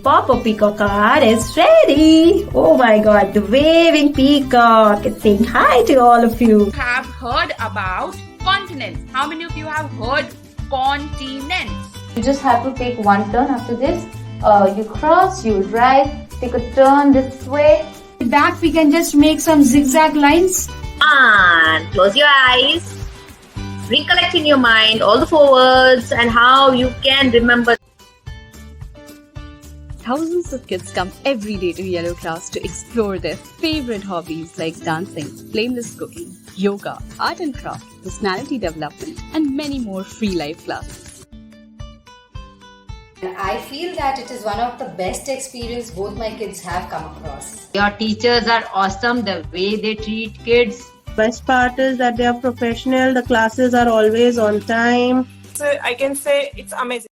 pop-up peacock art is ready. Oh my god, the waving peacock. It's saying hi to all of you. Have heard about continents. How many of you have heard continents? You just have to take one turn after this. You cross, you right, take a turn this way. With that, we can just make some zigzag lines. And close your eyes. Recollect in your mind all the 4 words and how you can remember. Thousands of kids come every day to Yellow Class to explore their favorite hobbies like dancing, flameless cooking, yoga, art and craft, personality development, and many more free life classes. And I feel that it is one of the best experience both my kids have come across. Your teachers are awesome, the way they treat kids. Best part is that they are professional, the classes are always on time. So I can say it's amazing.